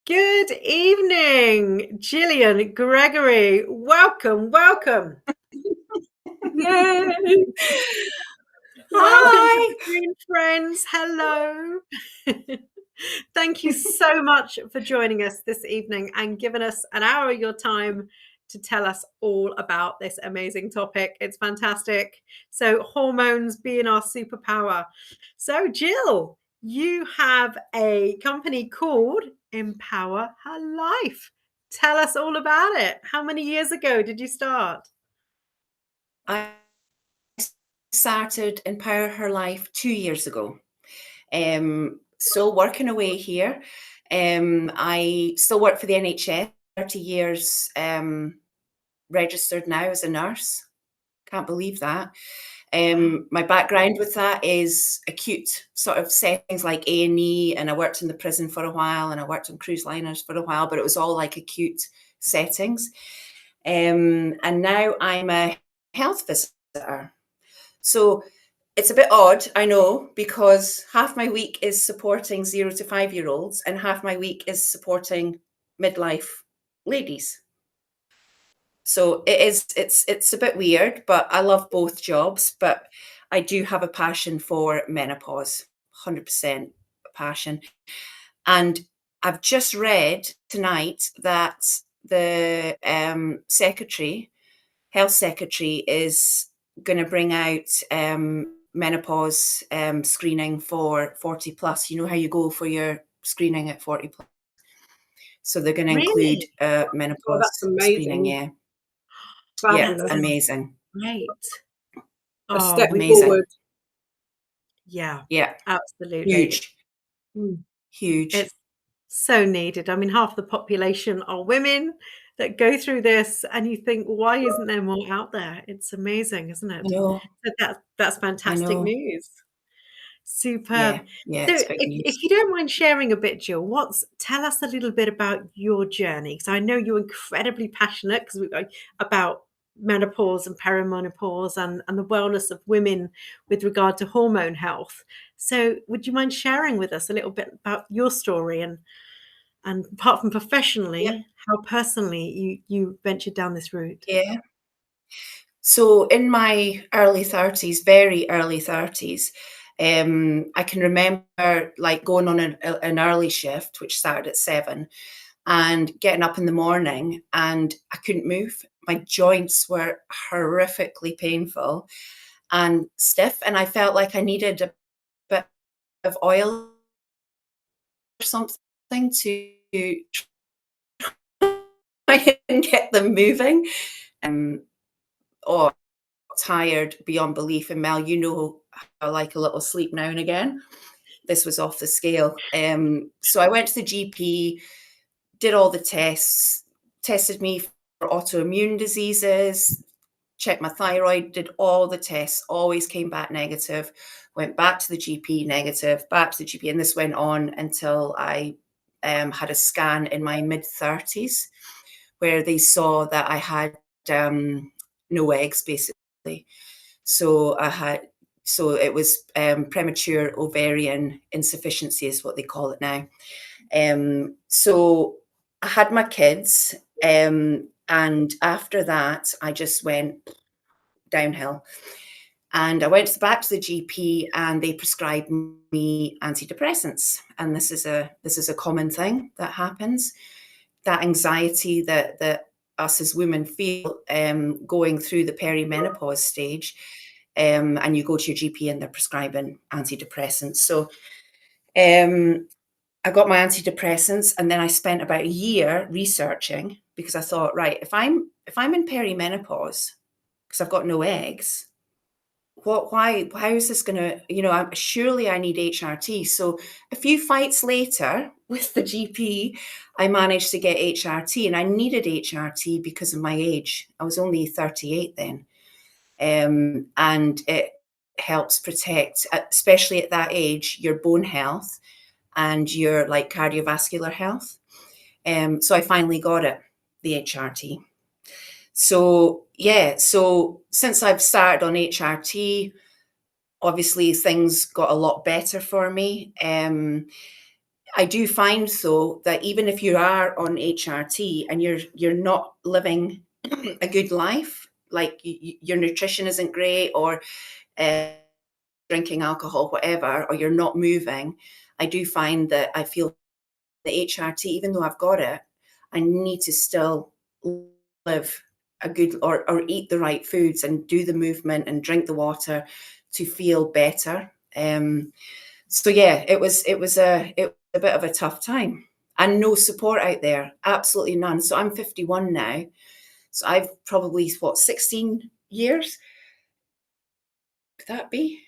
Good evening, Gillian, Gregory. Welcome, welcome. Yay! Welcome to Hi! the Green Friends. Hello. Thank you so much for joining us this evening and giving us an hour of your time to tell us all about this amazing topic. It's fantastic. So, hormones being our superpower. So, Jill, you have a company called Empower Her Life. Tell us all about it. How many years ago did you start? I started Empower Her Life 2 years ago. Still working away here. I still work for the NHS, 30 years registered now as a nurse. Can't believe that. My background with that is acute sort of settings like A&E, and I worked in the prison for a while, and I worked on cruise liners for a while, but it was all like acute settings. And now I'm a health visitor. So it's a bit odd, I know, because half my week is supporting 0 to 5-year-olds and half my week is supporting midlife ladies. So it's a bit weird, but I love both jobs, but I do have a passion for menopause, 100% passion. And I've just read tonight that the health secretary is going to bring out menopause screening for 40 plus. You know how you go for your screening at 40 plus. So they're going to include Really? Oh, menopause that's screening. amazing. Yeah, Fabulous. amazing. Great. A Oh, step Amazing. forward. yeah, Yeah, absolutely. huge, Mm. huge. It's so needed. I mean, half the population are women that go through this, and you think, why isn't there more out there? It's amazing, isn't I it? know, So that's I fantastic know. news. Superb. Yeah, So it's big if news. you don't mind sharing a bit, Jill, tell us a little bit about your journey. Because I know you're incredibly passionate about menopause and perimenopause and the wellness of women with regard to hormone health. So would you mind sharing with us a little bit about your story and apart from Yeah, professionally, how personally you ventured down this route? yeah. So in my early 30s, very early 30s, I can remember like going on an early shift, which started at 7, and getting up in the morning and I couldn't move. My joints were horrifically painful and stiff, and I felt like I needed a bit of oil or something to try and get them moving. Oh, tired beyond belief. And Mel, you know, I like a little sleep now and again. This was off the scale. So I went to the GP, did all the tests, tested me for autoimmune diseases, checked my thyroid, did all the tests, always came back negative, went back to the GP, negative, back to the GP. And this went on until I had a scan in my mid 30s where they saw that I had no eggs, basically. So it was premature ovarian insufficiency is what they call it now. So I had my kids, and after that, I just went downhill. And I went back to the GP, and they prescribed me antidepressants. And this is a common thing that happens. That anxiety that us as women feel going through the perimenopause stage, and you go to your GP and they're prescribing antidepressants. So I got my antidepressants, and then I spent about a year researching because I thought, right, if I'm in perimenopause because I've got no eggs, how is this going to, surely I need HRT. So a few fights later with the GP, I managed to get HRT, and I needed HRT because of my age. I was only 38 then. And it helps protect, especially at that age, your bone health and your like cardiovascular health. So I finally got it, the HRT. So since I've started on HRT, obviously things got a lot better for me. I do find though that even if you are on HRT and you're not living a good life, like your nutrition isn't great, or uh, drinking alcohol, whatever, or you're not moving, I do find that I feel the HRT, even though I've got it, I need to still live a good, or eat the right foods and do the movement and drink the water to feel better. So yeah, it was a bit of a tough time, and no support out there, absolutely none. So I'm 51 now, so I've probably 16 years. Could that be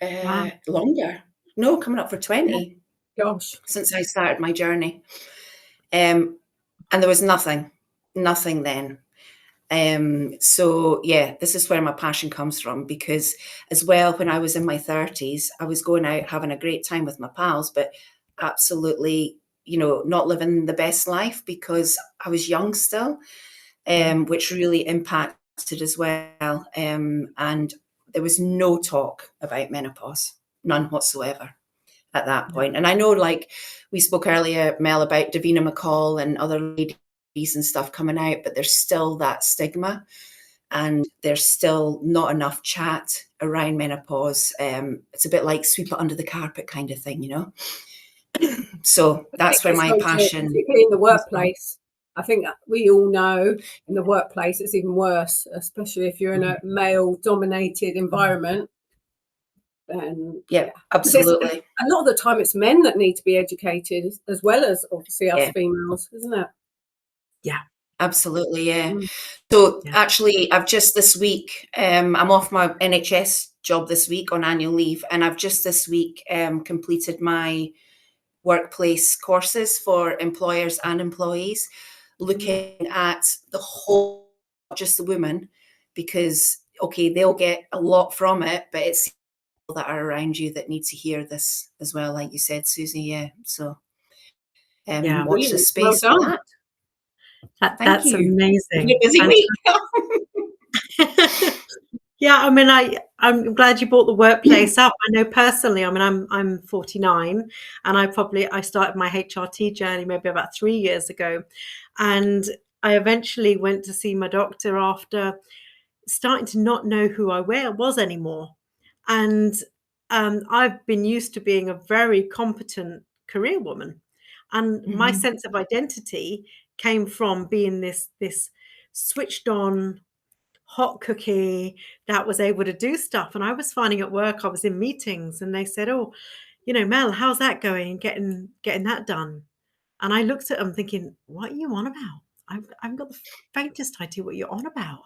Wow. longer? No, coming up for Yeah. 20 Gosh. since I started my journey. And there was nothing then. So yeah, this is where my passion comes from, because as well, when I was in my 30s, I was going out having a great time with my pals, but absolutely, not living the best life because I was young still, which really impacted as well. And there was no talk about menopause, none whatsoever at that point. And I know, like we spoke earlier, Mel, about Davina McCall and other ladies and stuff coming out, but there's still that stigma, and there's still not enough chat around menopause. It's a bit like sweep it under the carpet kind of thing, So that's where my passion, particularly in the workplace. I think we all know in the workplace it's even worse, especially if you're in a male-dominated environment. And yeah, absolutely. a lot of the time it's men that need to be educated as well as obviously us females, isn't it? Yeah. Absolutely, yeah. So actually, I've just this week, I'm off my NHS job this week on annual leave, and I've just this week completed my workplace courses for employers and employees, looking at the whole, not just the women, because, okay, they'll get a lot from it, but it's people that are around you that need to hear this as well, like you said, Susie, yeah. So watch the space for that. That's you. amazing. You're busy week. Yeah, I mean, I'm glad you brought the workplace up. I know personally, I mean, I'm 49, and I started my HRT journey maybe about 3 years ago, and I eventually went to see my doctor after starting to not know who I was anymore. And I've been used to being a very competent career woman, and my sense of identity came from being this switched on hot cookie that was able to do stuff. And I was finding at work, I was in meetings and they said, "Oh, Mel, how's that going? Getting that done?" And I looked at them thinking, "What are you on about? I've got the faintest idea what you're on about."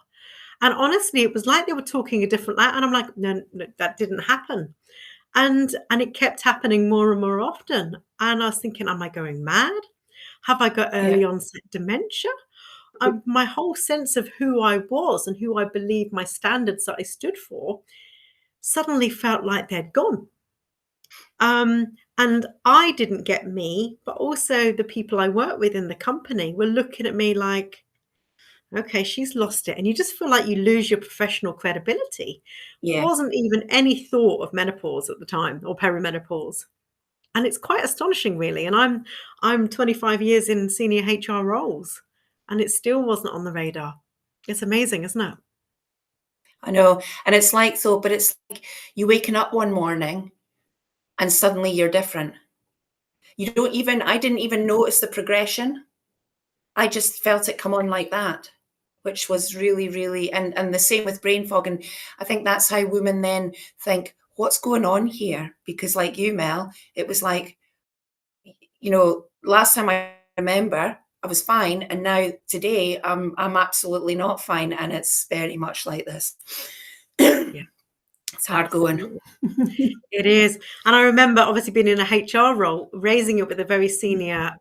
And honestly, it was like they were talking a different language. And I'm like, no, that didn't happen. And it kept happening more and more often. And I was thinking, am I going mad? Have I got early onset dementia? My whole sense of who I was and who I believed my standards that I stood for suddenly felt like they'd gone. And I didn't get me, but also the people I work with in the company were looking at me like, okay, she's lost it. And you just feel like you lose your professional credibility. Yeah. Wasn't even any thought of menopause at the time, or perimenopause. And it's quite astonishing, really. And I'm 25 years in senior HR roles, and it still wasn't on the radar. It's amazing, isn't it? I know. And it's like you waking up one morning and suddenly you're different. I didn't even notice the progression. I just felt it come on like that, which was really, really, and the same with brain fog. And I think that's how women then think, what's going on here? Because like you, Mel, it was like, last time I remember, I was fine. And now today I'm absolutely not fine. And it's very much like this. Yeah. It's hard going. It is. And I remember obviously being in a HR role, raising it with a very senior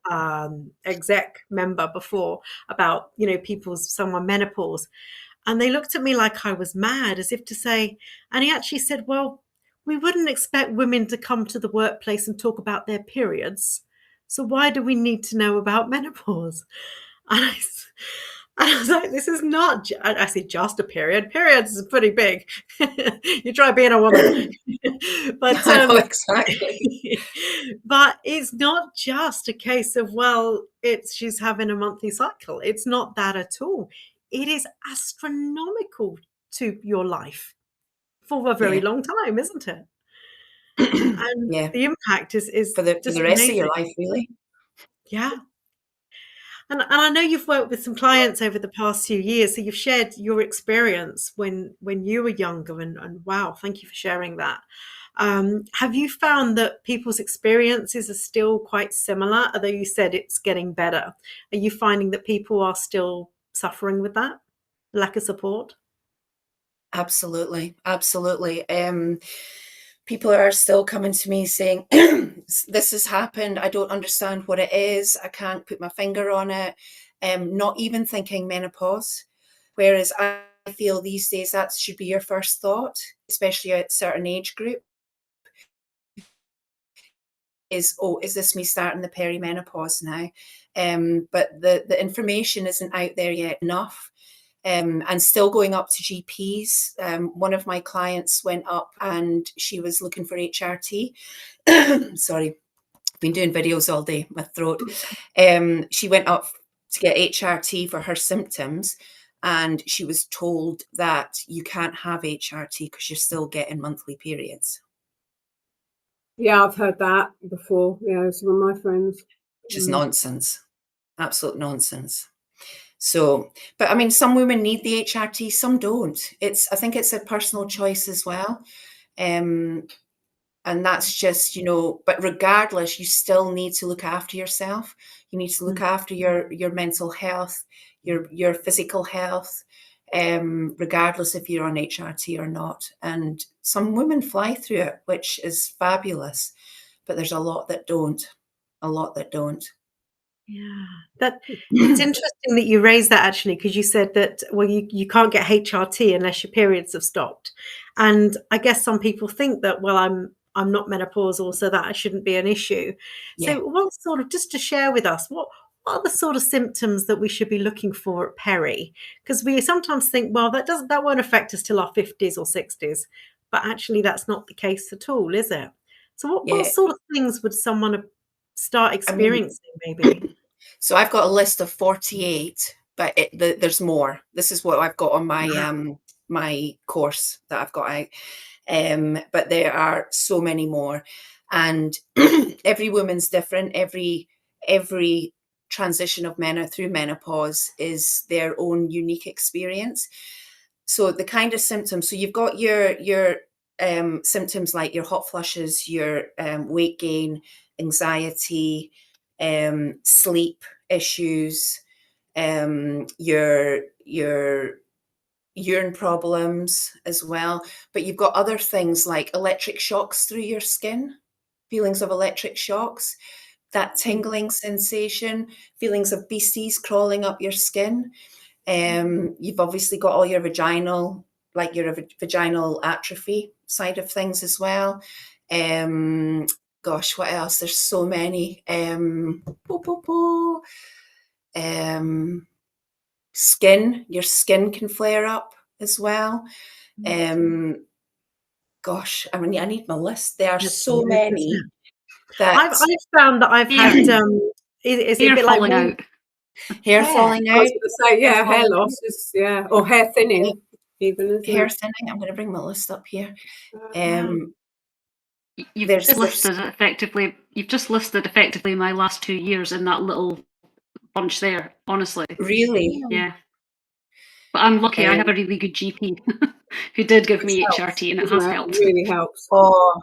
exec member before about, someone menopause. And they looked at me like I was mad, as if to say, and he actually said, well, we wouldn't expect women to come to the workplace and talk about their periods. So why do we need to know about menopause? And I was like, this is not, I said, just a period. Periods is pretty big. You try being a woman. But I know, exactly. But it's not just a case of, well, she's having a monthly cycle. It's not that at all. It is astronomical to your life for a very Yeah. long time, isn't it? And Yeah. the impact is For the just rest of your amazing. life, really. Yeah. And I know you've worked with some clients over the past few years, so you've shared your experience when you were younger, and wow, thank you for sharing that. Have you found that people's experiences are still quite similar, although you said it's getting better? Are you finding that people are still suffering with that lack of support? Absolutely. Absolutely. People are still coming to me saying, this has happened. I don't understand what it is. I can't put my finger on it. Not even thinking menopause. Whereas I feel these days that should be your first thought, especially at a certain age group, is, oh, is this me starting the perimenopause now? But the information isn't out there yet enough. And still going up to GPs. One of my clients went up and she was looking for HRT. Sorry, I've been doing videos all day, my throat. She went up to get HRT for her symptoms, and she was told that you can't have HRT because you're still getting monthly periods. Yeah, I've heard that before. Yeah, some of my friends. Which is nonsense, absolute nonsense. So, but I mean, some women need the HRT, some don't. I think it's a personal choice as well. And that's just, but regardless, you still need to look after yourself. You need to look after your mental health, your physical health, regardless if you're on HRT or not. And some women fly through it, which is fabulous, but there's a lot that don't. Yeah, it's interesting that you raised that, actually, because you said that, well, you can't get HRT unless your periods have stopped. And I guess some people think that, well, I'm not menopausal, so that shouldn't be an issue. Yeah. So what sort of, just to share with us, what are the sort of symptoms that we should be looking for at peri? Because we sometimes think, well, that won't affect us till our 50s or 60s, but actually that's not the case at all, is it? So what Yeah. sort of things would someone start I mean, experiencing, maybe? so I've got a list of 48, but there's more. This is what I've got on my my course that I've got out. But there are so many more, and every woman's different. Every transition of through menopause is their own unique experience. So the kind of symptoms. So you've got your symptoms like your hot flushes, your weight gain, anxiety, sleep issues, your urine problems as well. But you've got other things like electric shocks through your skin, feelings of electric shocks, that tingling sensation, feelings of beasties crawling up your skin. You've obviously got all your vaginal atrophy side of things as well. Gosh, what else? There's so many. Skin, your skin can flare up as well. Gosh, I mean, I need my list. There are so many that I've found that I've had it's a hair bit like falling out. hair falling out. I was going to say, yeah, hair loss is, or hair thinning, even, isn't Hair it? thinning. I'm going to bring my list up here. You've There's- just listed effectively my last 2 years in that little bunch there, honestly. Really? Yeah. But I'm lucky, I have a really good GP who did give me Which HRT, and it doesn't has it? helped. It really helps. Oh,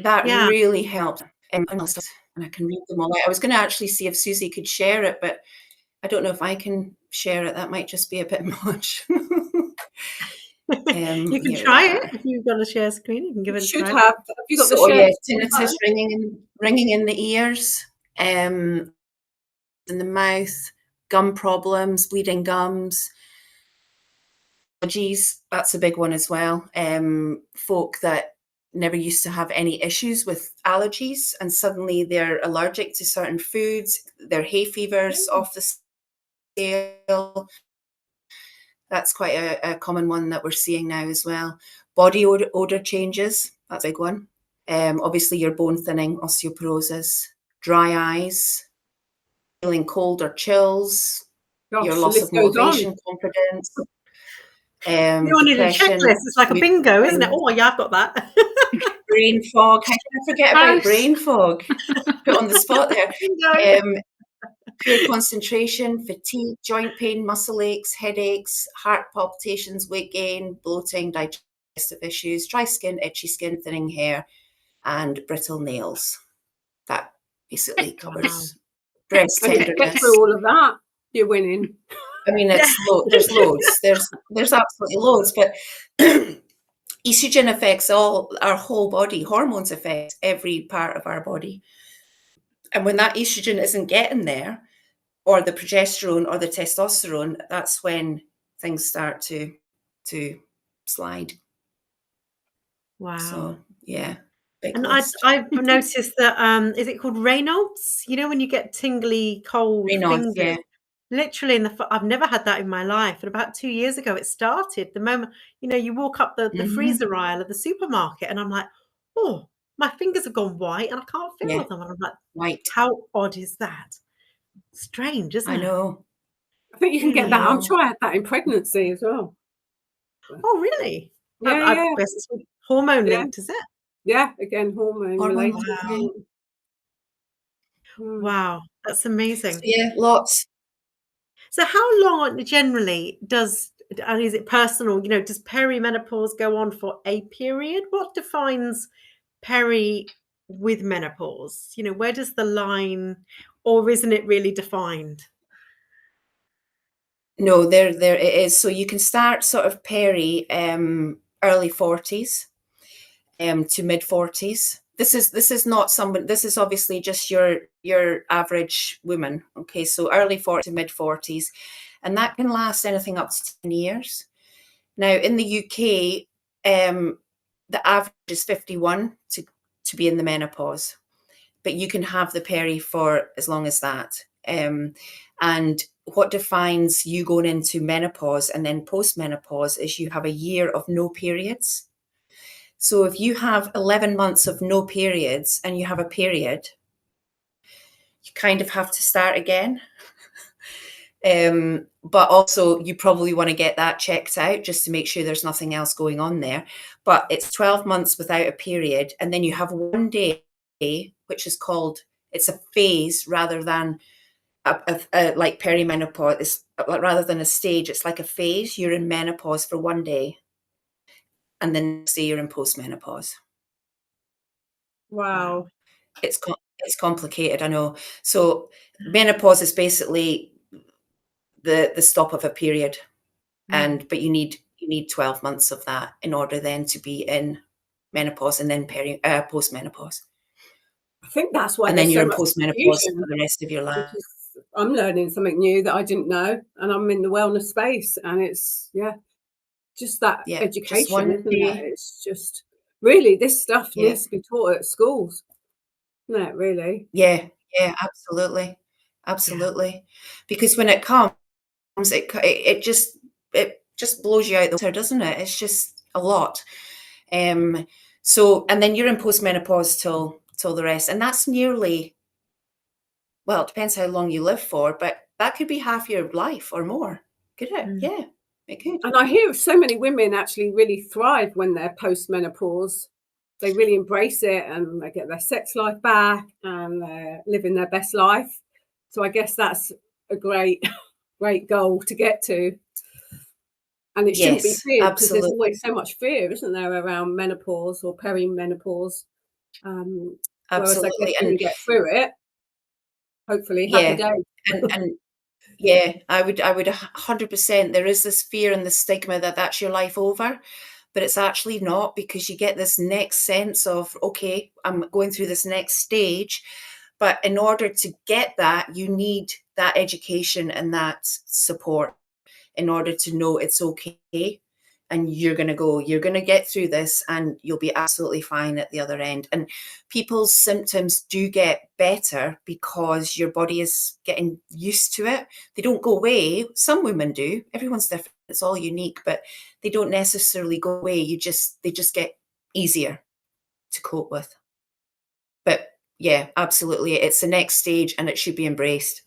that really helped. And I can read them all out. I was going to actually see if Susie could share it, but I don't know if I can share it. That might just be a bit much. You can try it if you've got a share screen. You can give it a Should try. have you got the So share? tinnitus, ringing in the ears, in the mouth, gum problems, bleeding gums. Allergies, that's a big one as well. Folk that never used to have any issues with allergies, and suddenly they're allergic to certain foods. Their hay fevers off the scale. That's quite a common one that we're seeing now as well. Body odor changes, that's a big one. Obviously your bone thinning, osteoporosis, dry eyes, feeling cold or chills, your Gosh, the loss of list goes on. motivation, confidence, You're on a depression, checklist. It's like a bingo, isn't it? Oh, yeah, I've got that. brain fog. How can I forget about Nice. brain fog? Put on the spot there. Bingo. Poor concentration, fatigue, joint pain, muscle aches, headaches, heart palpitations, weight gain, bloating, digestive issues, dry skin, itchy skin, thinning hair, and brittle nails. That basically covers breast And if you get tenderness. through all of that, you're winning. I mean, it's there's loads. There's absolutely loads, but estrogen affects our whole body. Hormones affect every part of our body. And when that estrogen isn't getting there, or the progesterone or the testosterone, that's when things start to slide. Wow. So yeah, big And list. I've noticed that, is it called Raynaud's? You know, when you get tingly, cold Raynaud's, fingers? yeah. Literally I've never had that in my life. And about 2 years ago, it started. The moment, you walk up the Mhm. freezer aisle of the supermarket and I'm like, oh, my fingers have gone white and I can't feel Yeah. them. And I'm like, White. how odd is that? Strange, isn't I it? know. I think you can get that. I'm know. sure I had that in pregnancy as well. Oh, really? Yeah, I yeah. guess it's hormone Yeah. linked, is it? Yeah, again, hormone Hormone related. Wow. Mm. Wow, that's So amazing. yeah, lots. So how long generally is it personal, does perimenopause go on for a period? What defines peri with menopause? Where does the line, or isn't it really defined? No, there it is. So you can start sort of early 40s to mid 40s. This is not someone. This is obviously just your average woman. Okay, so early 40s to mid 40s, and that can last anything up to 10 years. Now in the UK, the average is 51 to be in the menopause, but you can have the peri for as long as that. And what defines you going into menopause and then post-menopause is you have a year of no periods. So if you have 11 months of no periods and you have a period, you kind of have to start again. But also you probably want to get that checked out just to make sure there's nothing else going on there. But it's 12 months without a period, and then you have one day, which is called, it's a phase rather than like perimenopause. It's rather than a stage, it's like a phase. You're in menopause for one day, and then next day you're in postmenopause. Wow. It's complicated, I know. So menopause is basically the stop of a period, but you need 12 months of that in order then to be in menopause and then postmenopause. I think that's why And then there's you're so in much postmenopause confusion, for the rest of your life. which is, I'm learning something new that I didn't know, and I'm in the wellness space, and it's just that Yeah, education, just one isn't day. it? It's just really this stuff Yeah. needs to be taught at schools, isn't it? Really? Yeah, absolutely. Because when it comes, it just blows you out the water, doesn't it? It's just a lot. So, and then you're in postmenopause till the rest, and that's nearly, well, it depends how long you live for, but that could be half your life or more. Could it? Yeah, it could. And I hear so many women actually really thrive when they're post-menopause. They really embrace it and they get their sex life back and they're living their best life. So I guess that's a great goal to get to. And it shouldn't be Yes, feared, because there's absolutely. always so much fear, isn't there, around menopause or perimenopause. Whereas I guess Absolutely. when you And get through it, hopefully happy yeah, day. and yeah, I would 100%. There is this fear and the stigma that that's your life over, but it's actually not, because you get this next sense of, okay, I'm going through this next stage. But in order to get that, you need that education and that support in order to know it's okay. And you're going to get through this and you'll be absolutely fine at the other end. And people's symptoms do get better because your body is getting used to it. They don't go away. Some women do. Everyone's different. it's all unique, but they don't necessarily go away. They just get easier to cope with. But yeah, absolutely, it's the next stage and it should be embraced.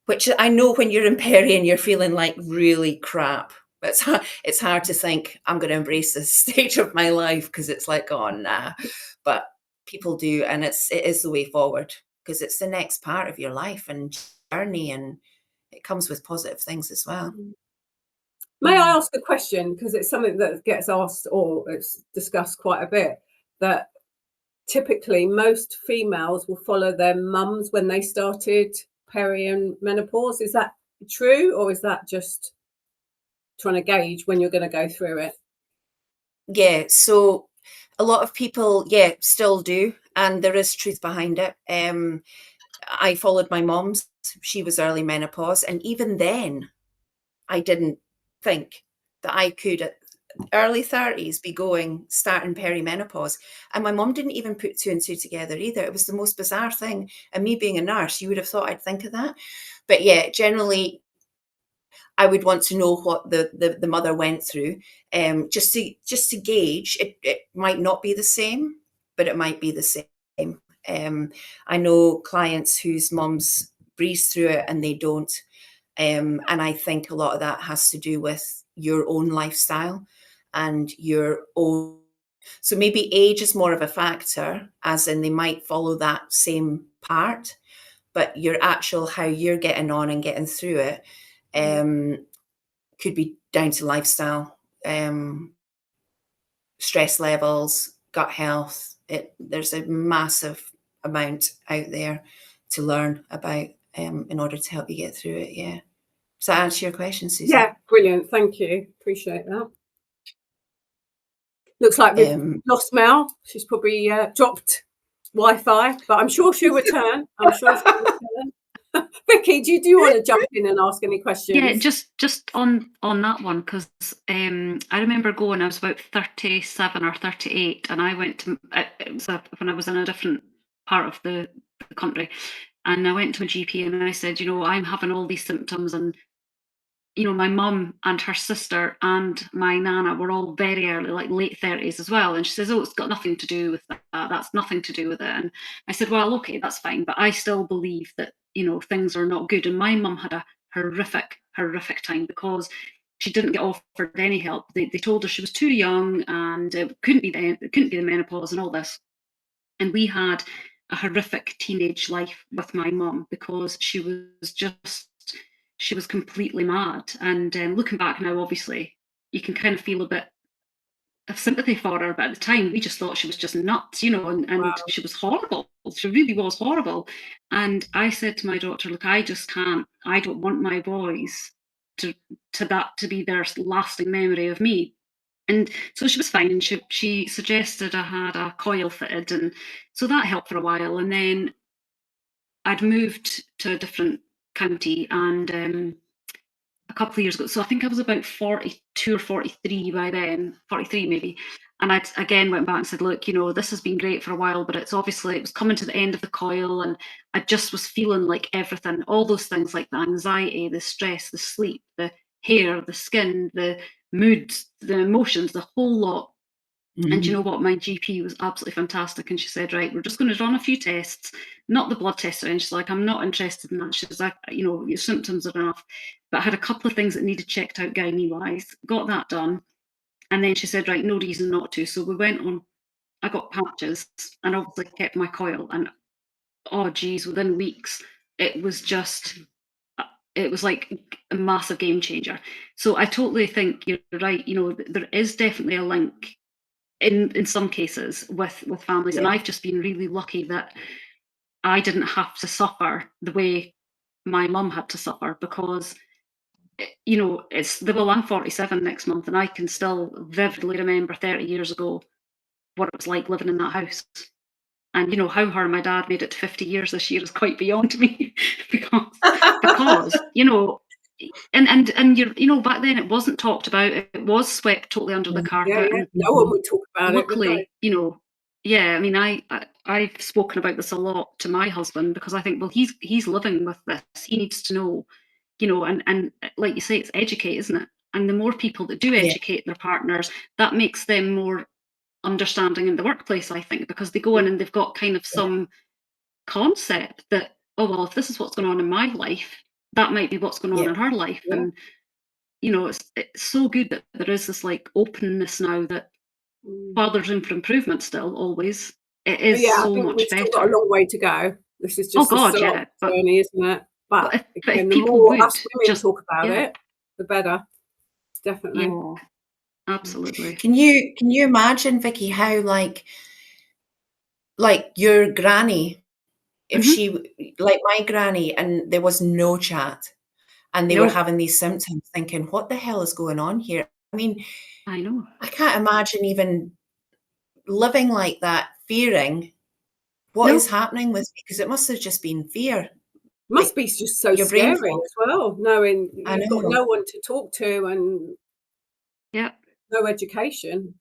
Which I know when you're in peri and you're feeling like really crap, it's hard to think I'm going to embrace this stage of my life, because it's like, oh nah, but people do, and it is the way forward, because it's the next part of your life and journey, and it comes with positive things as well. May I ask a question, because it's something that gets asked or it's discussed quite a bit, that typically most females will follow their mums when they started peri and menopause. Is that true, or is that just trying to gauge when you're going to go through it? Yeah, so a lot of people, still do, and there is truth behind it. I followed my mom's. She was early menopause, and even then, I didn't think that I could at early 30s be starting perimenopause. And my mom didn't even put two and two together either. It was the most bizarre thing. And me being a nurse, you would have thought I'd think of that. But yeah, generally, I would want to know what the mother went through, just to gauge. It might not be the same, but it might be the same. I know clients whose mums breeze through it and they don't. And I think a lot of that has to do with your own lifestyle and your own. So maybe age is more of a factor, as in they might follow that same part, but your actual how you're getting on and getting through it could be down to lifestyle, stress levels, gut health. There's a massive amount out there to learn about in order to help you get through it. Yeah. Does that answer your question, Susan? Yeah, brilliant. Thank you. Appreciate that. Looks like we've lost Mel. She's probably dropped Wi-Fi, but I'm sure she'll return. Vicky, do you want to jump in and ask any questions? Yeah, just on that one, because I remember going, I was about 37 or 38, and I went to, it was when I was in a different part of the country, and I went to a GP and I said, I'm having all these symptoms, and my mum and her sister and my nana were all very early, like late 30s as well. And she says, oh, it's got nothing to do with that. That's nothing to do with it. And I said, well, okay, that's fine. But I still believe that, things are not good. And my mum had a horrific time, because she didn't get offered any help. They told her she was too young and it couldn't be the menopause and all this. And we had a horrific teenage life with my mum, because she was completely mad. And looking back now, obviously, you can kind of feel a bit of sympathy for her. But at the time, we just thought she was just nuts, and Wow. she was horrible. She really was horrible. And I said to my doctor, look, I just can't. I don't want my boys to be their lasting memory of me. And so she was fine. She suggested I had a coil fitted, and so that helped for a while. And then I'd moved to a different county, and a couple of years ago, so I think I was about 42 or 43 by then, 43 maybe. And I again went back and said, look, this has been great for a while, but it was coming to the end of the coil, and I just was feeling like everything, all those things, like the anxiety, the stress, the sleep, the hair, the skin, the mood, the emotions, the whole lot. And you know what? My GP was absolutely fantastic. And she said, right, we're just going to run a few tests, not the blood test. And she's like, I'm not interested in that. She's like, your symptoms are enough. But I had a couple of things that needed checked out gynae-wise, got that done. And then she said, right, no reason not to. So we went on, I got patches and obviously kept my coil. And oh, geez, within weeks, it was like a massive game changer. So I totally think you're right. There is definitely a link in some cases with families. Yeah. And I've just been really lucky that I didn't have to suffer the way my mum had to suffer, because I'm 47 next month, and I can still vividly remember 30 years ago what it was like living in that house. And how her and my dad made it to 50 years this year is quite beyond me. because and you're back then it wasn't talked about. It was swept totally under the carpet. Yeah. And No one would talk about luckily, it. yeah, I mean, I've spoken about this a lot to my husband, because I think, well, he's living with this. He needs to know, you know, and like you say, it's educate, isn't it? And the more people that do Yeah. educate their partners, that makes them more understanding in the workplace, I think, because they go in and they've got kind of some concept that, oh, well, if this is what's going on in my life, that might be what's going on Yeah. in her life. Yeah. And, you know, it's so good that there is this like openness now that while there's room for improvement still, always, it is Yeah, I so think much we've still got a better. long way to go. This is Oh just the God, start of yeah. the journey, isn't it? But But if again, the people more would us women just, talk about yeah, it, the better. Definitely. yeah, absolutely. Can you imagine, Vicky, how like your granny, if Mhm. she, like my granny, and there was no chat, and they were No, having these symptoms, thinking, what the hell is going on here? I mean, I know. I can't imagine even living like that, fearing what is No, happening with me, because it must have just been fear. Must Like be just so your brain scary fog. as well, knowing I you've got know. no one to talk to and yeah. no education.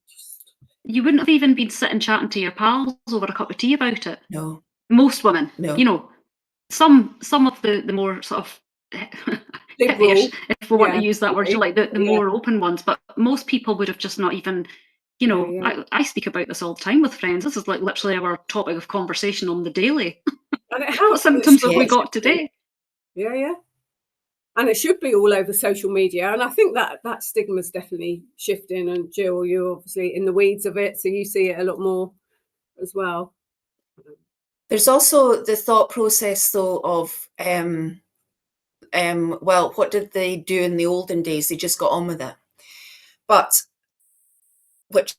You wouldn't have even been sitting chatting to your pals over a cup of tea about it. No, Most women, you no. know, some of the more sort of hippyish, Liberal. if we want to Yeah, use that word, you definitely. like the Yeah, more open ones, but most people would have just not even, you yeah, know, yeah. I speak about this all the time with friends. This is like literally our topic of conversation on the daily. And it What has, and it symptoms have should, we Yeah. it should got be. today? Yeah, yeah. And it should be all over social media. And I think that stigma is definitely shifting. And Jill, you're obviously in the weeds of it, so you see it a lot more as well. There's also the thought process, though, of well, what did they do in the olden days? They just got on with it. But which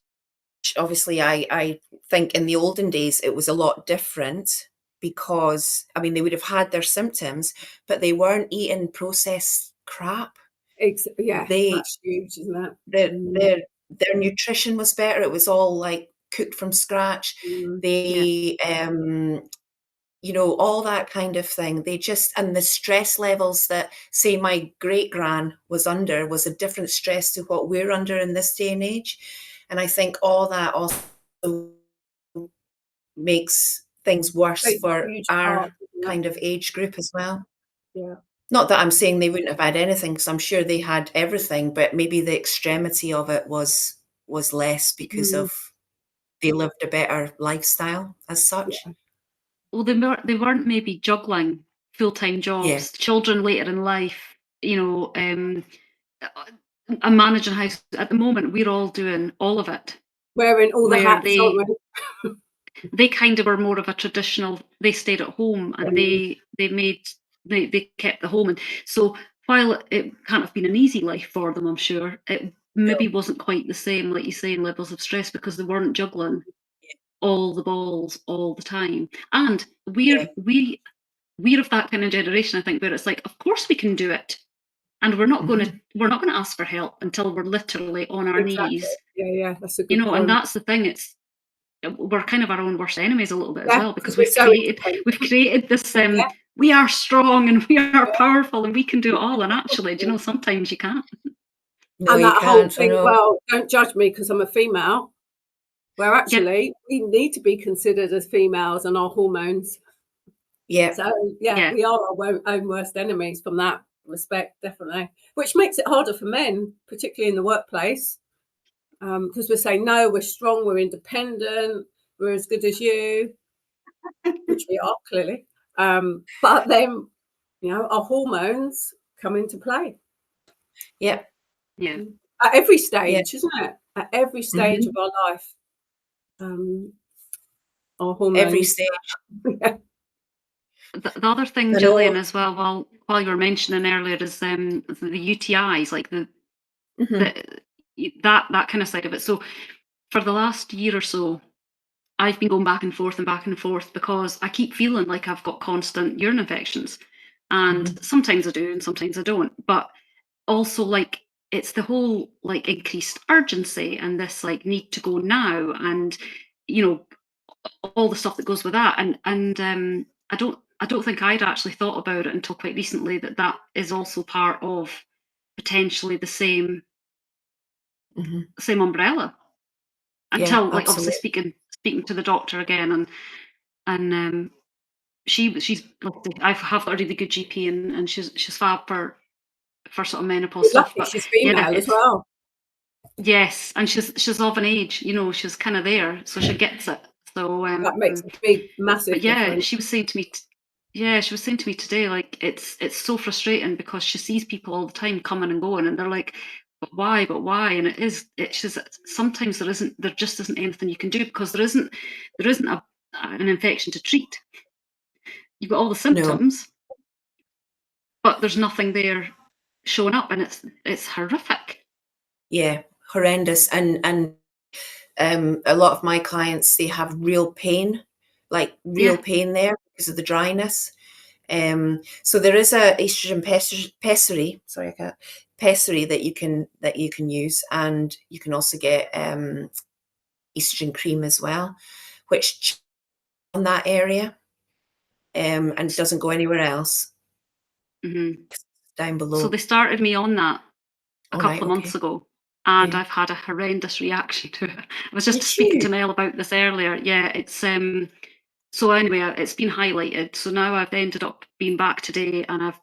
obviously I think in the olden days it was a lot different, because I mean they would have had their symptoms, but they weren't eating processed crap. Yeah, They that's huge, isn't it? their Mm, their their nutrition was better. It was all like cooked from scratch. mm, Yeah, They you know, all that kind of thing. They just, and the stress levels that, say, my great gran was under was a different stress to what we're under in this day and age. And I think all that also makes things worse plays a for huge our part, doesn't it? kind of age group as well. Yeah. Not that I'm saying they wouldn't have had anything, because I'm sure they had everything, but maybe the extremity of it was less because Mm, of they lived a better lifestyle as such. yeah. well, they weren't maybe juggling full-time Yeah. jobs, children later in life, you know, and managing house. At the moment, we're all doing all of it, Wearing all the where hats, aren't we? they kind of were more of a traditional. They stayed at home and Mm, they kept the home, and so while it can't have been an easy life for them, I'm sure it maybe No. wasn't quite the same, like you say, in levels of stress, because they weren't juggling all the balls all the time. And Yeah. we're of that kind of generation, I think, where it's like, of course we can do it, and Mhm. we're not gonna ask for help until we're literally on our exactly. knees, Yeah, yeah. That's a you good know. And point. that's the thing. It's we're kind of our own worst enemies a little bit as Yeah, well, because because we're so independent. we've created this Yeah, we are strong and we are yeah. powerful and we can do it all, and actually, do you know, sometimes you can't. No, And you that whole can't. I thing, know. well, don't judge me because I'm a female, where Yeah, actually we need to be considered as females and our hormones. Yeah. So yeah, yeah, we are our own worst enemies from that respect, definitely. Which makes it harder for men, particularly in the workplace, because we're saying no, we're strong, we're independent, we're as good as you, which we are clearly. But then, you know, our hormones come into play Yeah. yeah. at every Yeah. stage, isn't it? At every stage of Mhm. our life, um, our Every hormones. stage. The other thing, I Gillian, know. as well, while you were mentioning earlier, is the UTIs, like Mhm. the that kind of side of it. So for the last year or so, I've been going back and forth because I keep feeling like I've got constant urine infections. And Mhm. sometimes I do and sometimes I don't. But also like it's the whole like increased urgency and this like need to go now, and you know, all the stuff that goes with that. And I don't think I'd actually thought about it until quite recently, that that is also part of potentially the Mhm. same umbrella, Yeah, until like obviously absolutely. speaking to the doctor again, and she's like, I have got a really good GP, and she's fab for for sort of menopause You're stuff. lucky But she's yeah, female as well. yes, and she's of an age, she's kind of there, so she gets it. So That makes a big, massive but yeah, difference. she was saying to me, she was saying to me today, like it's so frustrating because she sees people all the time coming and going, and they're like, but why? But why? And it's just sometimes there just isn't anything you can do because there isn't an infection to treat. You've got all the No. symptoms, but there's nothing there showing up, and it's horrific. Yeah, horrendous. And a lot of my clients, they have real pain, like real Yeah. pain there because of the dryness. So there is a estrogen pessary, sorry, I can't, pessary that you can use, and you can also get estrogen cream as well, which on that area, and doesn't go anywhere else. Mm-hmm. Down below. So they started me on that a All couple right, of months okay. ago, and Yeah. I've had a horrendous reaction to it. I was just Did speaking you? to Mel about this earlier. Yeah, it's so anyway, it's been highlighted. So now I've ended up being back today, and I've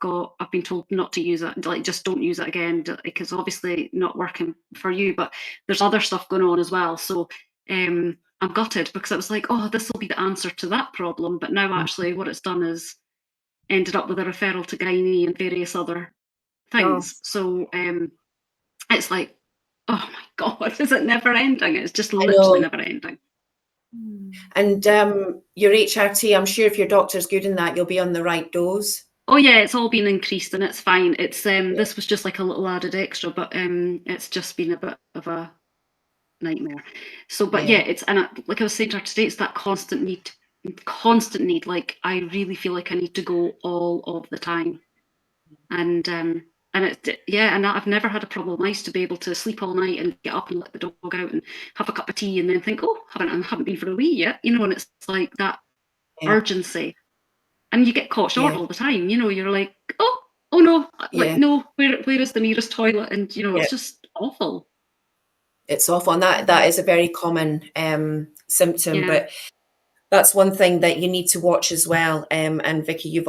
been told not to use it, like just don't use it again, because obviously not working for you, but there's other stuff going on as well. So I'm gutted because I was like, oh, this will be the answer to that problem, but now actually what it's done is ended up with a referral to gynae and various other things. So it's like, oh my God, is it never ending? It's just I literally know. never ending. And your HRT, I'm sure if your doctor's good in that, you'll be on the right dose. Oh yeah, it's all been increased and it's fine. It's this was just like a little added extra, but it's just been a bit of a nightmare. So, but yeah, Yeah. like I was saying to her today, it's that constant need. Like I really feel like I need to go all of the time, and I've never had a problem. I used to be able to sleep all night and get up and let the dog out and have a cup of tea and then think, oh, I haven't been for a wee yet, and it's like that Yeah. urgency. And you get caught short Yeah. all the time, you're like, oh no, like, Yeah. no, where is the nearest toilet? And, Yeah. it's just awful. It's awful. And that is a very common symptom, Yeah. but that's one thing that you need to watch as well. And Vicky, you've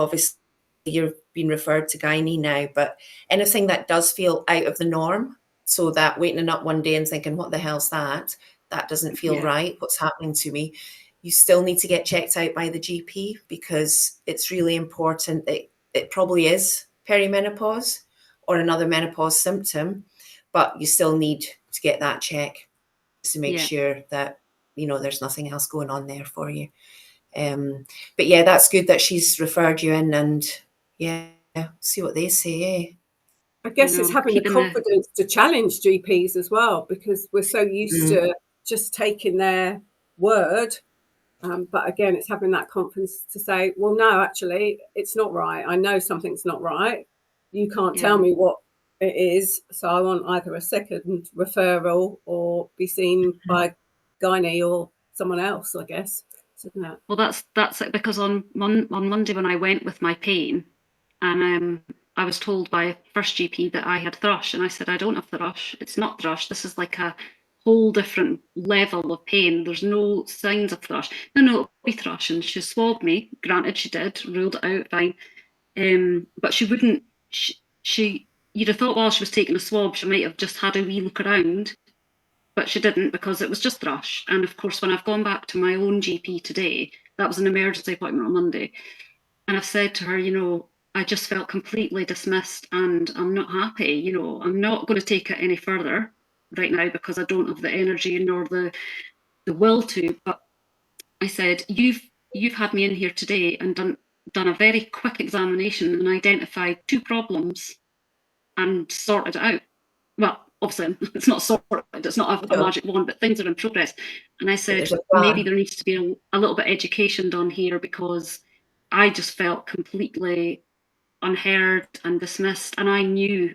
been referred to gynae now, but anything that does feel out of the norm, so that waking up one day and thinking, what the hell's that? That doesn't feel Yeah. right. What's happening to me? You still need to get checked out by the GP because it's really important that it probably is perimenopause or another menopause symptom, but you still need to get that check to make Yeah. sure that, there's nothing else going on there for you. But yeah, that's good that she's referred you in, and yeah, see what they say. Eh? I guess it's having the confidence to challenge GPs as well, because we're so used to just taking their word. But again, it's having that confidence to say, well, no, actually, it's not right. I know something's not right. You can't tell me what it is. So I want either a second referral or be seen by gynae or someone else, I guess. Isn't it? Well, that's it, because on Monday when I went with my pain, and I was told by first GP that I had thrush, and I said, I don't have thrush. It's not thrush. This is like a whole different level of pain. There's no signs of thrush. No, it'll be thrush. And she swabbed me. Granted, she did, ruled it out fine. But she wouldn't. You'd have thought while she was taking a swab, she might have just had a wee look around. But she didn't, because it was just thrush. And of course, when I've gone back to my own GP today, that was an emergency appointment on Monday, and I've said to her, I just felt completely dismissed and I'm not happy. I'm not going to take it any further right now because I don't have the energy nor the will to. But I said, you've had me in here today and done a very quick examination and identified 2 problems and sorted it out. Well, obviously, it's not sorted, it's not a magic wand, but things are in progress. And I said, maybe there needs to be a little bit of education done here, because I just felt completely unheard and dismissed. And I knew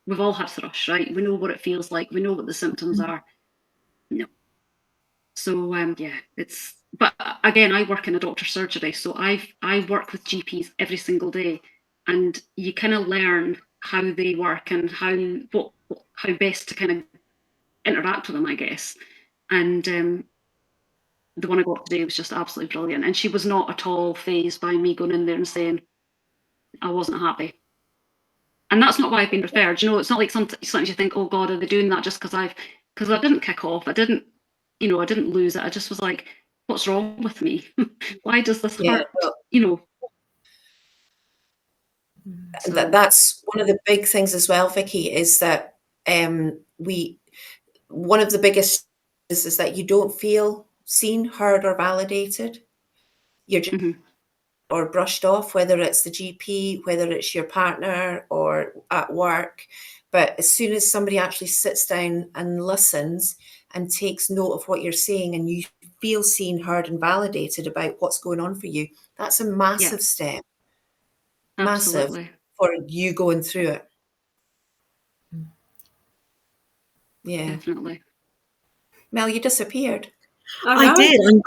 we've all had thrush, right? We know what it feels like. We know what the symptoms are. No. So but again, I work in a doctor's surgery, so I work with GPs every single day, and you kind of learn how they work and how best to kind of interact with them, I guess. And the one I got today was just absolutely brilliant, and she was not at all fazed by me going in there and saying I wasn't happy. And that's not why I've been referred. You know, it's not like sometimes you think, oh God, are they doing that just because I didn't kick off. I didn't lose it. I just was like, what's wrong with me? Why does this Yeah, hurt? well, You know. So that's one of the big things as well, Vicky, is that one of the biggest is that you don't feel seen, heard, or validated. You're just or brushed off, whether it's the GP, whether it's your partner or at work. But as soon as somebody actually sits down and listens and takes note of what you're saying, and you feel seen, heard, and validated about what's going on for you, that's a massive step. absolutely. Massive for you going through it. Yeah. Definitely. Mel, you disappeared. I did.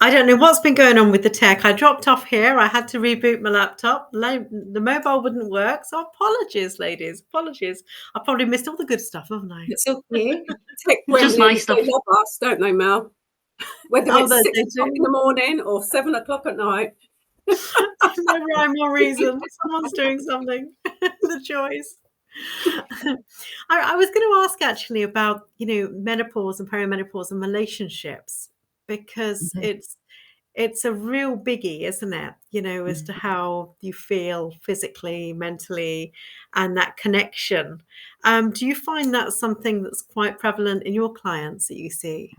I don't know what's been going on with the tech. I dropped off here. I had to reboot my laptop. The mobile wouldn't work. So apologies, ladies. Apologies. I probably missed all the good stuff, haven't I? It's okay. Tech Just my stuff. They love us, don't they, Mel? Whether it's 6 o'clock in the morning or 7 o'clock at night. No rhyme or reason. Someone's doing something. The choice. I was going to ask actually about, menopause and perimenopause and relationships, because it's a real biggie, isn't it? As to how you feel physically, mentally, and that connection. Do you find that something that's quite prevalent in your clients that you see?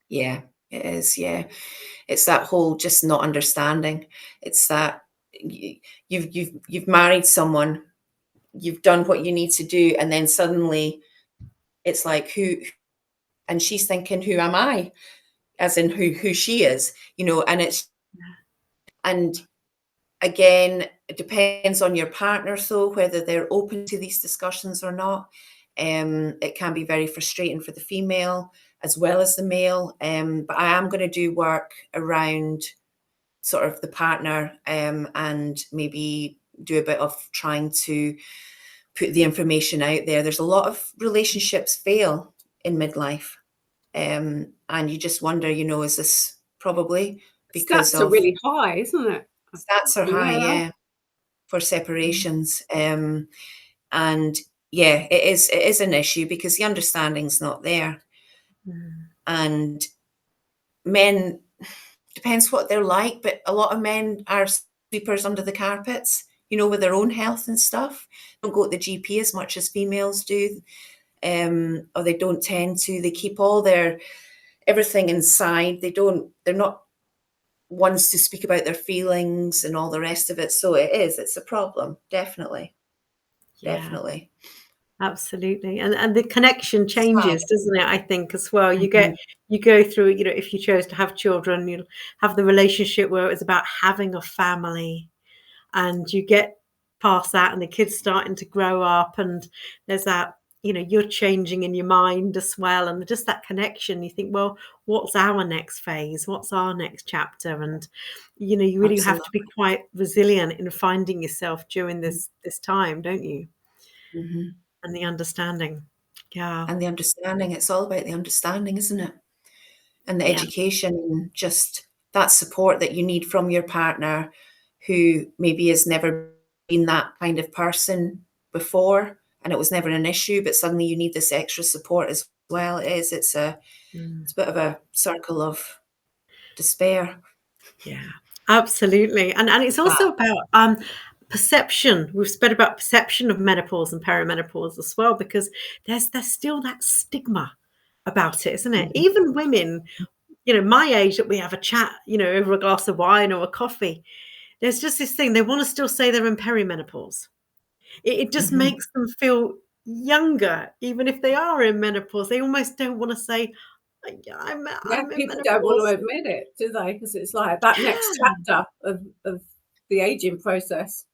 Yeah, it is. Yeah. It's that whole just not understanding. It's that you've married someone, you've done what you need to do, and then suddenly it's like and she's thinking, who am I? As in who she is, and again, it depends on your partner, so whether they're open to these discussions or not. It can be very frustrating for the female as well as the male. But I am going to do work around sort of the partner, and maybe do a bit of trying to put the information out there. There's a lot of relationships fail in midlife. And you just wonder, is this probably because Stats are really high, isn't it? Stats are high, yeah, for separations. And yeah, it is an issue because the understanding's not there. And men, depends what they're like, but a lot of men are sweepers under the carpets, with their own health and stuff. Don't go to the GP as much as females do, or they don't tend to. They keep all everything inside. They're not ones to speak about their feelings and all the rest of it. So it's a problem, definitely. Yeah. Definitely. Absolutely. And the connection changes, doesn't it? I think as well. You go through, if you chose to have children, you'll have the relationship where it's about having a family, and you get past that and the kids starting to grow up, and there's that, you're changing in your mind as well. And just that connection, you think, well, what's our next phase? What's our next chapter? And, you really have to be quite resilient in finding yourself during this time, don't you? And the understanding. Yeah. And the understanding, it's all about the understanding, isn't it? And the education, and just that support that you need from your partner, who maybe has never been that kind of person before, and it was never an issue, but suddenly you need this extra support as well. It's a bit of a circle of despair. Yeah, absolutely. And it's also about perception. We've spoken about perception of menopause and perimenopause as well, because there's still that stigma about it, isn't it? Even women, my age, that we have a chat, over a glass of wine or a coffee, there's just this thing, they want to still say they're in perimenopause. It just makes them feel younger, even if they are in menopause. They almost don't want to say, I'm people don't want to admit it, do they? Because it's like that next chapter of the aging process,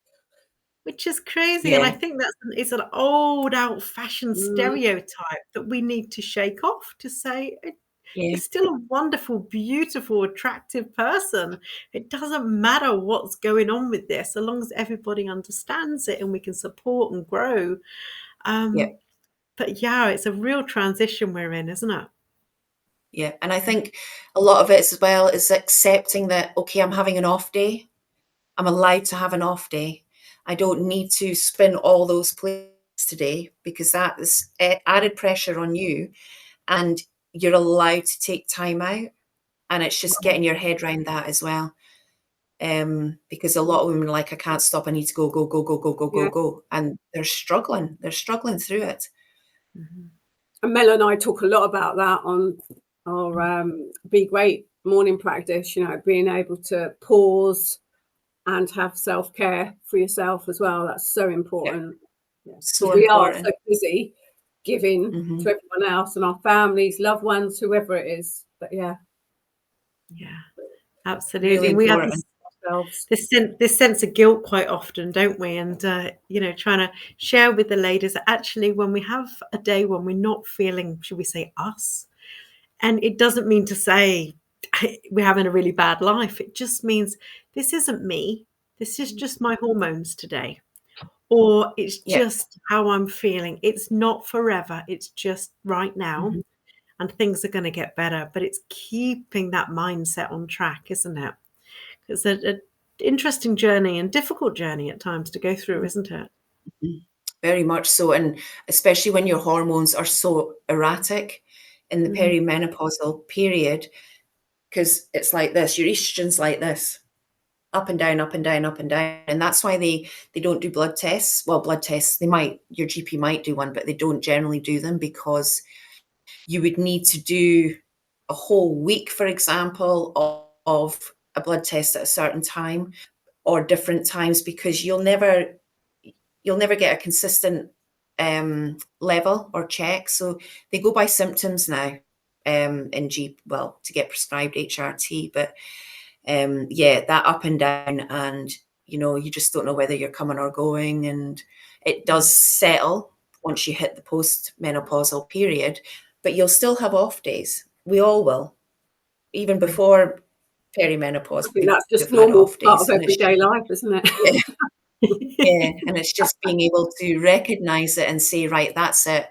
which is crazy. And I think it's an old, old-fashioned stereotype that we need to shake off, to say it's still a wonderful, beautiful, attractive person. It doesn't matter what's going on with this, so long as everybody understands it and we can support and grow. But it's a real transition we're in, isn't it? Yeah, and I think a lot of it as well is accepting that, okay, I'm having an off day. I'm allowed to have an off day. I don't need to spin all those plates today, because that is added pressure on you, and you're allowed to take time out. And it's just getting your head around that as well. Because a lot of women are like, I can't stop, I need to go, go, go, go, go, go, go, Yeah. go. And they're struggling through it. And Mel and I talk a lot about that on our Be Great morning practice, you know, being able to pause and have self-care for yourself as well. That's so important. Yeah. So We are important. so busy giving to everyone else and our families, loved ones, whoever it is. But yeah, absolutely. Really And we have important. this sense of guilt quite often, don't we? And you know, trying to share with the ladies that actually, when we have a day when we're not feeling, should we say, us, and it doesn't mean to say we're having a really bad life. It just means this isn't me. This is just my hormones today, or it's Yeah. just how I'm feeling. It's not forever. It's just right now. And things are going to get better. But it's keeping that mindset on track, isn't it? It's an interesting journey and difficult journey at times to go through, isn't it? Very much so. And especially when your hormones are so erratic in the perimenopausal period, because it's like this, your estrogen's like this, up and down, up and down, up and down. And that's why they don't do blood tests. Well, blood tests, your GP might do one, but they don't generally do them, because you would need to do a whole week, for example, of a blood test at a certain time, or different times, because you'll never get a consistent level or check. So they go by symptoms now to get prescribed HRT. But that up and down, and you just don't know whether you're coming or going. And it does settle once you hit the post-menopausal period, but you'll still have off days. We all will. Even before perimenopause, I think that's just we've had normal off part days. of everyday life, isn't it? Yeah, and it's just being able to recognize it and say, right, that's it.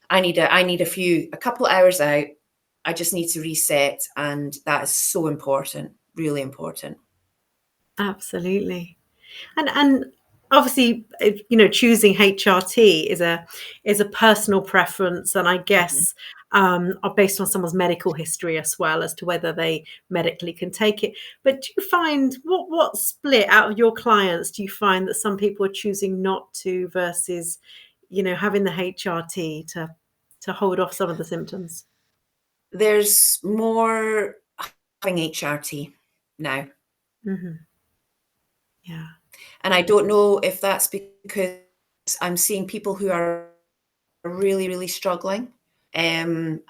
I need a couple of hours out. I just need to reset, and that is so important, really important. Absolutely. And obviously, choosing HRT is a personal preference, and I guess are based on someone's medical history as well, as to whether they medically can take it. But do you find what split out of your clients do you find that some people are choosing not to, versus having the HRT to hold off some of the symptoms? There's more having HRT now. Yeah. And I don't know if that's because I'm seeing people who are really, really struggling, and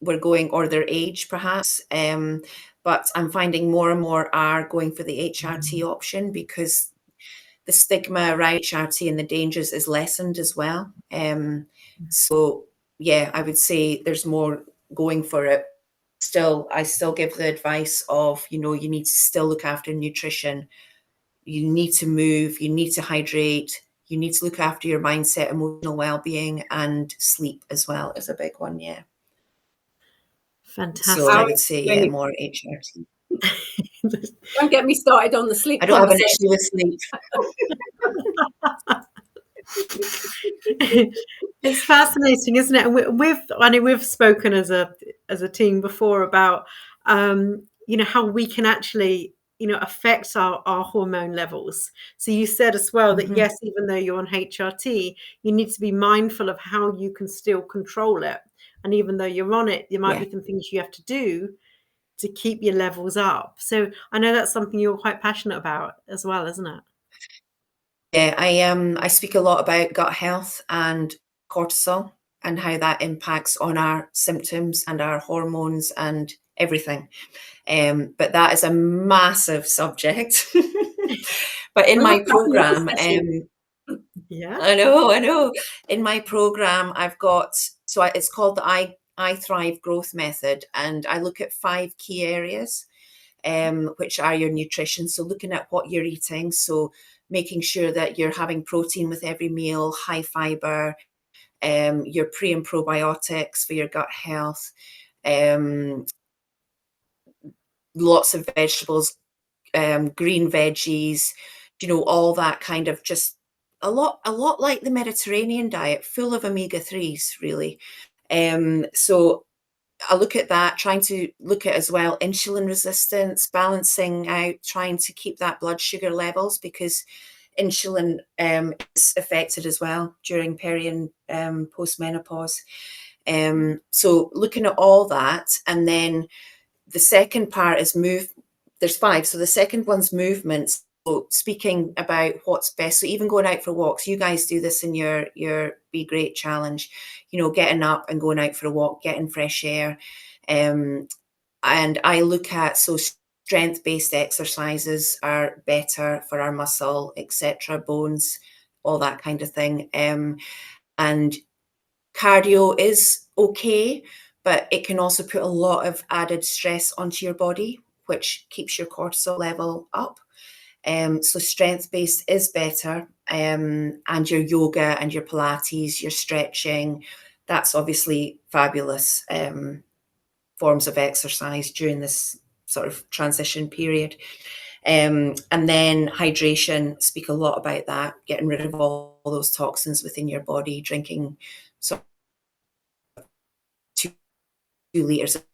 or their age perhaps, but I'm finding more and more are going for the HRT option, because the stigma around HRT and the dangers is lessened as well. So yeah, I would say there's more going for it. I still give the advice of, you need to still look after nutrition. You need to move, you need to hydrate, you need to look after your mindset, emotional well-being, and sleep as well is a big one. Yeah. Fantastic. So I would say more HRT. Don't get me started on the sleep. I don't have an issue with sleep. It's fascinating, isn't it? And we've spoken as a team before about how we can actually affect our hormone levels. So you said as well that yes, even though you're on HRT, you need to be mindful of how you can still control it. And even though you're on it, there might be some things you have to do to keep your levels up. So I know that's something you're quite passionate about as well, isn't it? Yeah, I speak a lot about gut health and cortisol, and how that impacts on our symptoms and our hormones and everything. But that is a massive subject. But in my program, yeah, I know. In my program, I've got, it's called the I Thrive Growth Method, and I look at 5 key areas, which are your nutrition. So looking at what you're eating, so making sure that you're having protein with every meal, high fiber, your pre and probiotics for your gut health, lots of vegetables, green veggies, all that kind of just a lot like the Mediterranean diet, full of omega-3s, really. So I look at that, trying to look at as well insulin resistance, balancing out, trying to keep that blood sugar levels, because insulin is affected as well during peri and postmenopause. So looking at all that, and then the second part is there's 5. So the second one's movements. So speaking about what's best. So even going out for walks, you guys do this in your Be Great challenge, getting up and going out for a walk, getting fresh air. And I look at, so strength-based exercises are better for our muscle, etc., bones, all that kind of thing. And cardio is okay, but it can also put a lot of added stress onto your body, which keeps your cortisol level up. So strength-based is better. And your yoga and your Pilates, your stretching, that's obviously fabulous forms of exercise during this sort of transition period. And then hydration, speak a lot about that, getting rid of all those toxins within your body, drinking sort of 2 litres of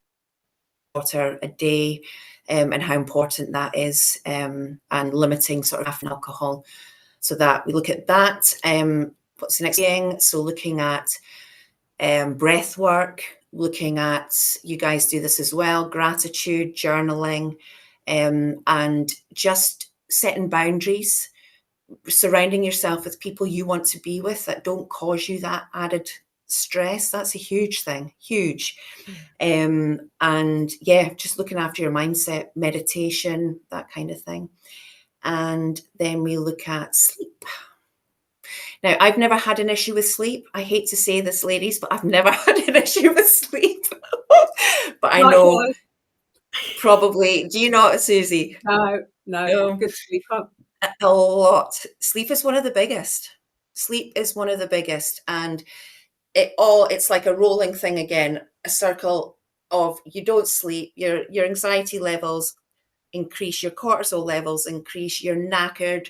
water a day, and how important that is, and limiting sort of caffeine, alcohol. So that we look at that. What's the next thing? So looking at breath work, looking at, you guys do this as well, gratitude, journaling, and just setting boundaries, surrounding yourself with people you want to be with that don't cause you that added stress. That's a huge thing, huge. And yeah, just looking after your mindset, meditation, that kind of thing. And then we look at sleep. Now, I've never had an issue with sleep. I hate to say this, ladies, but I've never had an issue with sleep. But I know probably, do you not, Susie? No, good sleep. A lot. Sleep is one of the biggest. Sleep is one of the biggest. And it's like a rolling thing again, a circle of, you don't sleep, your anxiety levels increase, your cortisol levels increase, you're knackered,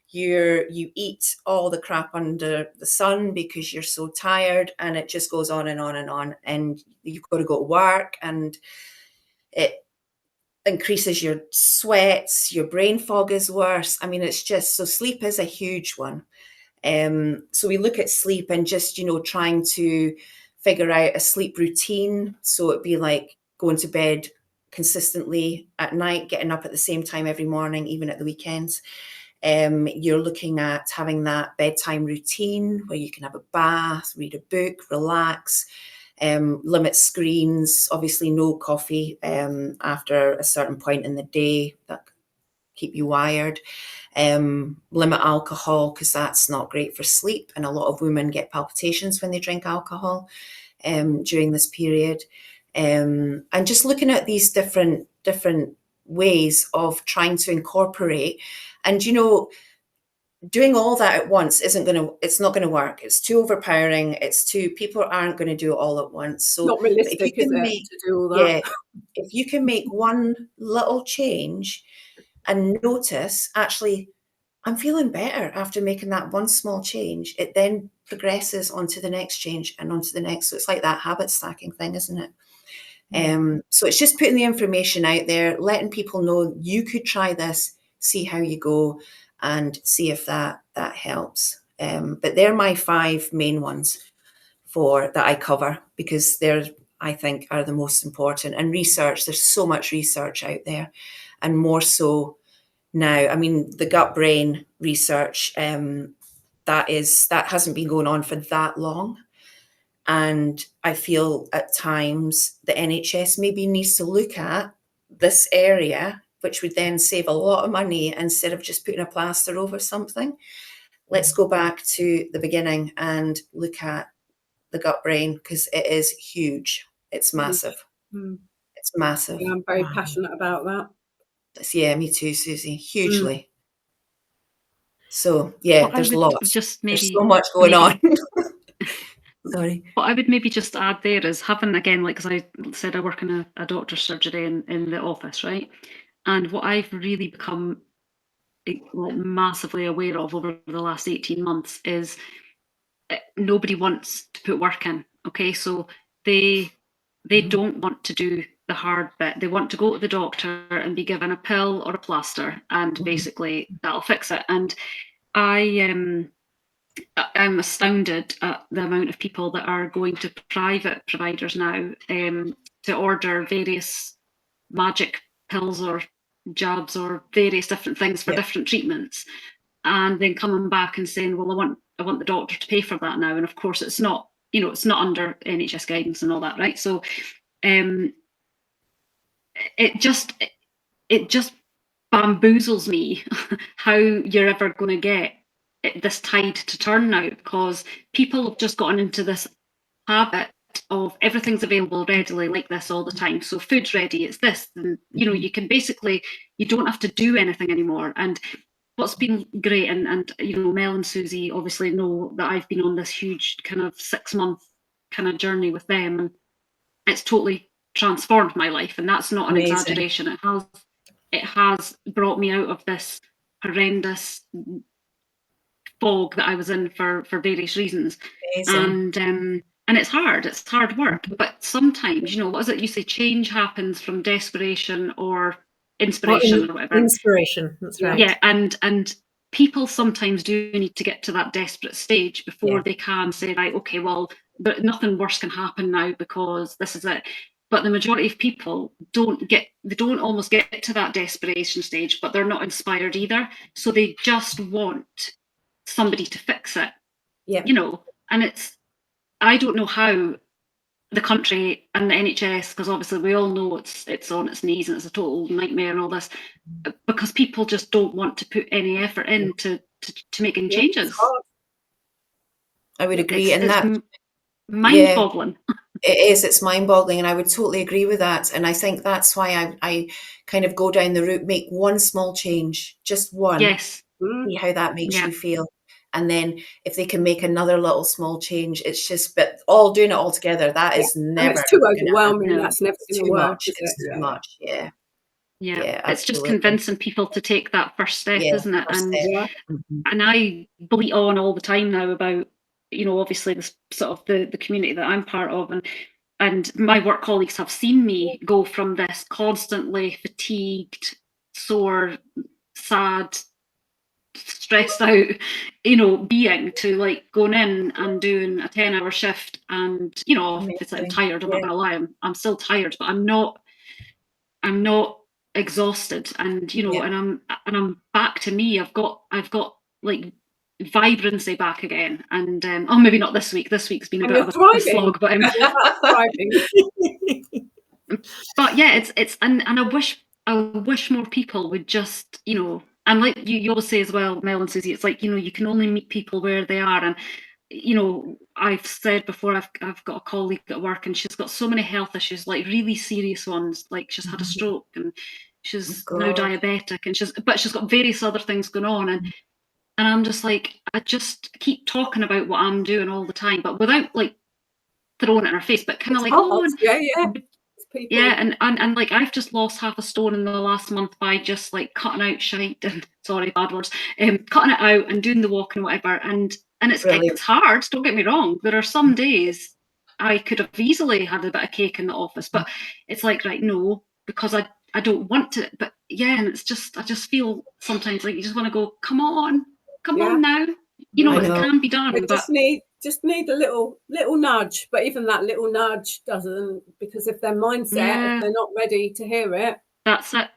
you eat all the crap under the sun because you're so tired, and it just goes on and on and on, and you've got to go to work, and it increases your sweats, your brain fog is worse. I mean, it's just, so sleep is a huge one. So we look at sleep and just, trying to figure out a sleep routine. So it'd be like going to bed consistently at night, getting up at the same time every morning, even at the weekends. You're looking at having that bedtime routine where you can have a bath, read a book, relax, limit screens, obviously no coffee after a certain point in the day, that keep you wired. Limit alcohol, because that's not great for sleep, and a lot of women get palpitations when they drink alcohol during this period. And just looking at these different ways of trying to incorporate, and doing all that at once it's not going to work. It's too overpowering. People aren't going to do it all at once. So not realistic, is it, to do all that? Yeah, if you can make one little change and notice, actually, I'm feeling better after making that one small change, it then progresses onto the next change and onto the next. So it's like that habit stacking thing, isn't it? So it's just putting the information out there, letting people know you could try this, see how you go, and see if that helps. But they're my 5 main ones that I cover, because they're, I think, are the most important. And research, there's so much research out there, and more so now. I mean, the gut brain research, that hasn't been going on for that long. And I feel at times the NHS maybe needs to look at this area, which would then save a lot of money instead of just putting a plaster over something. Let's go back to the beginning and look at the gut brain, because it is huge. It's massive. It's massive. Yeah, I'm very passionate about that. Yeah, me too, Susie. Hugely. So yeah, there's lots. There's so much going on. Sorry. What I would maybe just add there is having, again, like, as I said, I work in a doctor's surgery in the office, right? And what I've really become like massively aware of over the last 18 months is nobody wants to put work in. Okay, so they don't want to do the hard bit. They want to go to the doctor and be given a pill or a plaster, and basically that'll fix it. And I'm astounded at the amount of people that are going to private providers now to order various magic pills or jabs or various different things for different treatments, and then coming back and saying, well, I want the doctor to pay for that now. And of course it's not, it's not under NHS guidance and all that, right? So it just bamboozles me how you're ever going to get this tide to turn now, because people have just gotten into this habit of everything's available readily like this all the time. So food's ready, it's this, and you can basically, you don't have to do anything anymore. And what's been great, and Mel and Susie obviously know that I've been on this huge kind of 6-month kind of journey with them, and it's totally transformed my life. And that's not an exaggeration. It has brought me out of this horrendous fog that I was in for various reasons. And it's hard work, but sometimes, what is it you say, change happens from desperation or inspiration or whatever. Inspiration, that's right. Yeah, and people sometimes do need to get to that desperate stage before they can say, right, okay, well, but nothing worse can happen now because this is it. But the majority of people don't almost get to that desperation stage, but they're not inspired either. So they just want somebody to fix it. Yeah. And I don't know how the country and the NHS, because obviously we all know it's on its knees and it's a total nightmare and all this, because people just don't want to put any effort in to making changes. I would agree. It's mind-boggling. It is. It's mind-boggling, and I would totally agree with that. And I think that's why I kind of go down the route, make one small change, just one. Yes. See how that makes you feel. And then if they can make another little small change, it's just, but all doing it all together, that is never. And it's too overwhelming. That's never too much. It's too much. Yeah. Yeah, it's just convincing people to take that first step, isn't it? And I bleat on all the time now about, obviously this sort of the community that I'm part of, and my work colleagues have seen me go from this constantly fatigued, sore, sad, stressed out, being to like going in and doing a 10-hour shift, and if it's like I'm tired, I'm not gonna lie, I'm still tired, but I'm not exhausted, and and I'm back to me. I've got like vibrancy back again, and maybe not this week. This week's been a bit of a slog, but but yeah, it's and I wish more people would just and like you always say as well, Mel and Susie, it's like you can only meet people where they are. And I've said before, I've got a colleague at work, and she's got so many health issues, like really serious ones, like she's had a stroke, and she's now diabetic, and she's got various other things going on, and I'm just like, I just keep talking about what I'm doing all the time, but without like throwing it in her face, but kind of like, and like I've just lost half a stone in the last month by just like cutting out shite, and sorry, bad words, cutting it out and doing the walk and whatever, and it's hard, don't get me wrong. There are some days I could have easily had a bit of cake in the office, but it's like, right, no, because I don't want to. But yeah, and it's just, I just feel sometimes like you just want to go, come on now, it can be done. But just need a little nudge, but even that little nudge doesn't, because if their mindset, if they're not ready to hear it, that's it.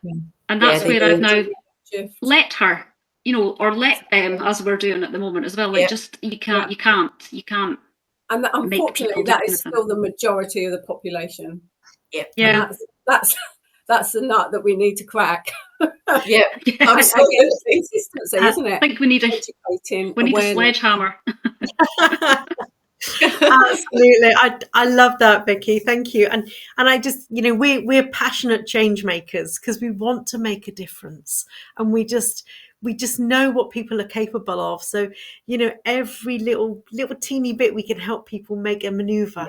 And that's where I've now let her, or let them, as we're doing at the moment as well. Like just you can't. And unfortunately, that is still the majority of the population. Yeah. And that's the nut that we need to crack. Yeah, absolutely. Consistency, isn't it? I think we need a sledgehammer. Absolutely. I love that, Vicky. Thank you. And I just, we're passionate change makers because we want to make a difference, and we just know what people are capable of. So, every little teeny bit we can help people make a maneuver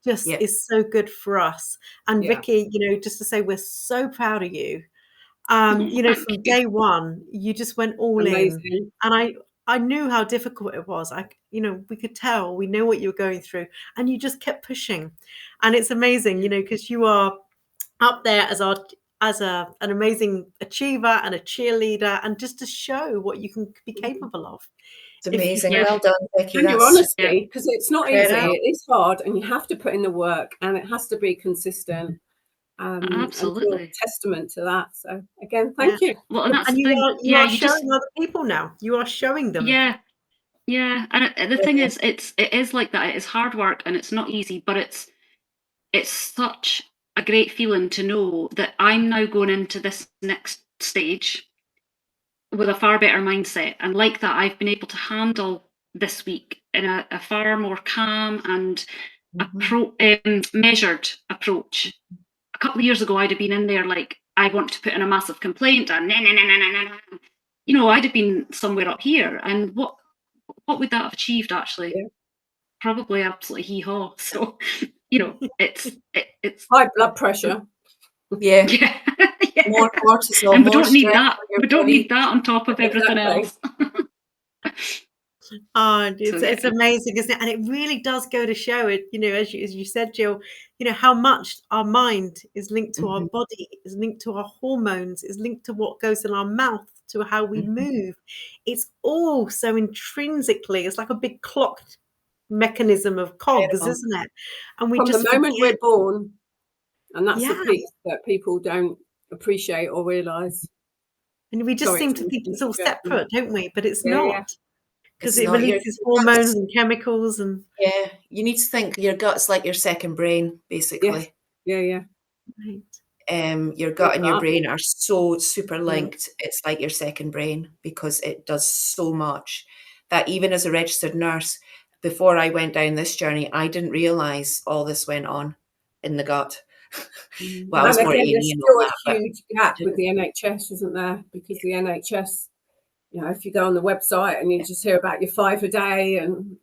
is so good for us. And Vicky, just to say, we're so proud of you. You know, Thank from you. day one, you just went all in, Amazing. and I knew how difficult it was. You know, we could tell, we know what you were going through, and you just kept pushing, and it's amazing, you know, because you are up there as an amazing achiever and a cheerleader, and just to show what you can be capable of. It's If you amazing. Yeah. Well done, Vicky. And your That's honesty, because it's not easy. incredible. It is hard, and you have to put in the work, and it has to be consistent. And you're a Absolutely. testament to that. So again, thank you. Well, and that's and the thing. you Yeah, are you showing just other people now. You are showing them. yeah, yeah. And the thing is, it is like that. It is hard work, and it's not easy, but it's such a great feeling to know that I'm now going into this next stage with a far better mindset. And like that, I've been able to handle this week in a far more calm and measured approach. A couple of years ago, I'd have been in there like, I want to put in a massive complaint and you know, I'd have been somewhere up here. And what would that have achieved actually? Yeah. Probably absolutely hee-haw. So, you know, it's High blood pressure. Yeah. yeah. Yeah. More cortisol, And we more don't need stress that. on your We don't body. need that on top of everything else. Oh, So, it's yeah. amazing, isn't it? And it really does go to show it, you know, as you said, Jill, you know, how much our mind is linked to our body, is linked to our hormones, is linked to what goes in our mouth, to how we move. It's all so intrinsically, it's like a big clocked mechanism of cogs, Incredible. isn't it? And we From just the moment forget. we're born, and that's Yeah. the piece that people don't appreciate or realise. And we just Sorry, seem to think it's all separate, don't we? But it's Yeah, yeah. not. Because It's it not. releases hormones and chemicals and Yeah, you need to think your gut's like your second brain, basically. Yeah. right. Your gut and your that. brain are so super linked. It's like your second brain because it does so much that even as a registered nurse, before I went down this journey, I didn't realize all this went on in the gut. Well, I was And more again, A&E there's and still all a that, but huge gap with the NHS, isn't there? Because the NHS, you know, if you go on the website and you just hear about your 5 a day, and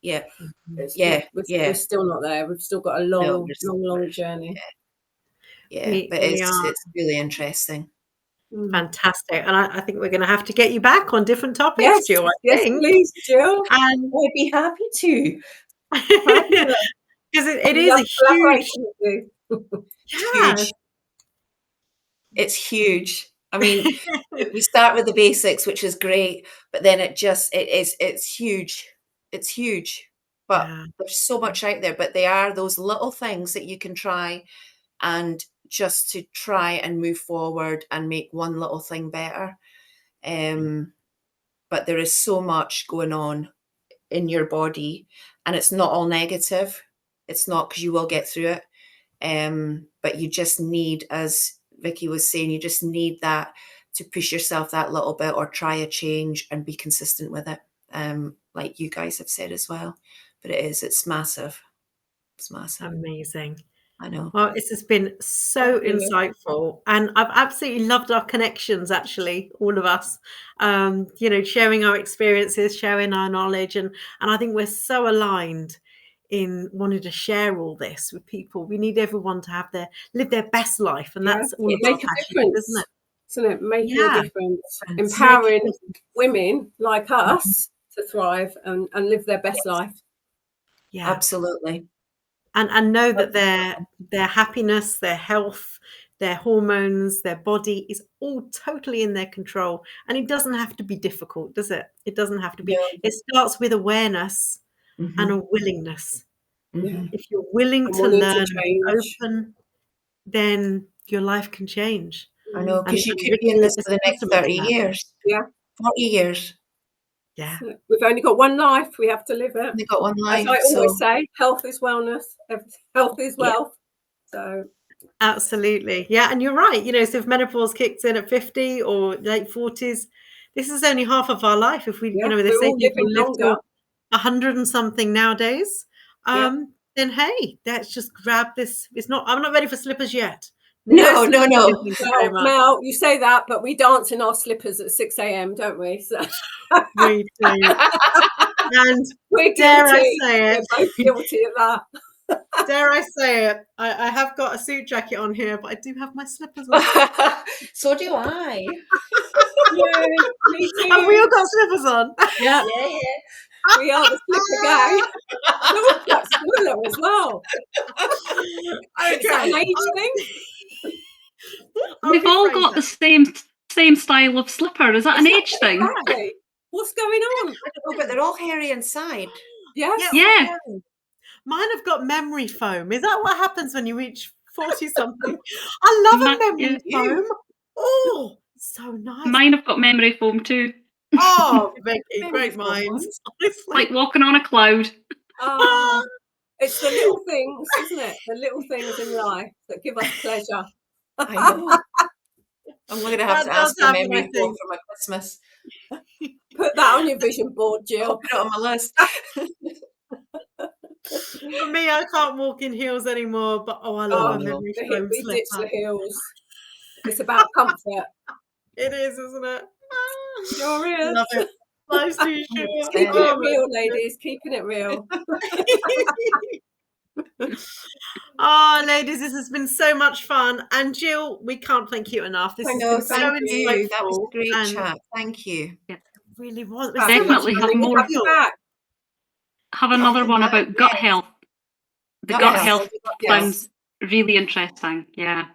yeah, we're still not there. We've still got a no, long journey. yeah, We but are it's really interesting. fantastic. And I think we're going to have to get you back on different topics, Yes, Jill, I yes, think. please, Jill. And I'd be happy to. because it is a huge, collaboration with you. yeah, Huge. It's huge. I mean, we start with the basics, which is great, but then it's huge. It's huge. But yeah. there's so much out there, but they are those little things that you can try and just to try and move forward and make one little thing better. But there is so much going on in your body, and it's not all negative. It's not, because you will get through it. But you just need, as Vicky was saying, you just need that to push yourself that little bit or try a change and be consistent with it. Like you guys have said as well. But it's massive. It's massive. Amazing. I know. Well, this has been so insightful, and I've absolutely loved our connections, actually, all of us, you know, sharing our experiences, sharing our knowledge, and I think we're so aligned in wanting to share all this with people. We need everyone to live their best life, and that's all of our make a passion, difference, isn't it? Making a difference, Make a empowering difference. women like us to thrive and live their best life. Yeah, Absolutely. and know that their happiness, their health, their hormones, their body is all totally in their control. And it doesn't have to be difficult, does it? It doesn't have to be. No. It starts with awareness and a willingness. If you're willing to wanting to learn and be change. open, then your life can change. I know, because you And could be in this Ricky for the is next testament to 30 that. years. Yeah. 40 years. Yeah. We've only got one life. We have to live it. They got one life. As I always say, health is wellness. Health is wealth. So absolutely. Yeah. And you're right. You know, so if menopause kicks in at 50 or late 40s, this is only half of our life. If we, you know, they we're say all people living live longer. till 100 and something nowadays. Then hey, let's just grab this. I'm not ready for slippers yet. No. Well, Mel, you say that, but we dance in our slippers at 6 a.m., don't we? So. We do. And we're dare guilty. I say it, We're both guilty of that. Dare I say it? I have got a suit jacket on here, but I do have my slippers on. So do I. Yeah, me too. Have we all got slippers on? Yeah, Yeah, yeah. we are the slipper gang. They're all quite similar as well. Is that an Okay. age thing? I'll We've all rephrase got that. the same style of slipper. Is that an age thing? Exactly. What's going on? Oh, but they're all hairy inside. Yes. Yeah. Mine have got memory foam. Is that what happens when you reach 40 something? I love a memory foam. Oh, so nice. Mine have got memory foam too. Oh, Vicky, Memory great foam minds. ones. Honestly. Like walking on a cloud. Oh, it's the little things, isn't it? The little things in life that give us pleasure. I know. I'm going to have That to ask does for happen, I memory foam think. for my Christmas. Put that on your vision board, I'll Jill. put it on my list. For me, I can't walk in heels anymore, but I love a memory foam We ditch the slipper. heels. It's about comfort. It is, isn't it? Sure is. Love it. Life's too short. Keeping Oh, it real, ladies. Keeping it real. Oh, ladies, this has been so much fun. And Jill, we can't thank you enough. This I has know, been so thank you. That was insightful. a great and chat. Thank you. It really was. Definitely have more. Have you back. Have another one about gut Yes. health. The Gut gut health. health Yes, sounds really interesting. Yeah.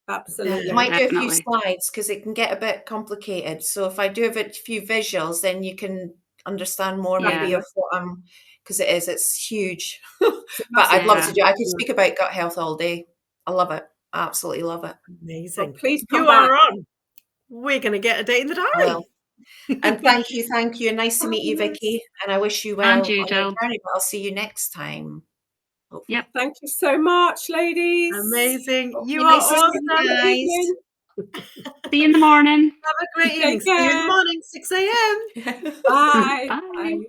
absolutely. Yeah. I might do a few Definitely. slides because it can get a bit complicated. So if I do a few visuals, then you can understand more maybe Yeah. of what I'm, because it's huge. But I'd love to do. I could speak about gut health all day. I love it. I absolutely love it. Amazing. Well, please come You back. are on. We're going to get a date in the diary. Well, and thank you. Nice to meet you, Vicky. And I wish you well And you, on your Jill. journey. But I'll see you next time. Hopefully. Yep. Thank you so much, ladies. Amazing. Well, You nice are to see you awesome. guys. Evening. See you in the morning. Have a great Take evening. See you in the care. morning, 6 a.m. Bye. Bye. Bye.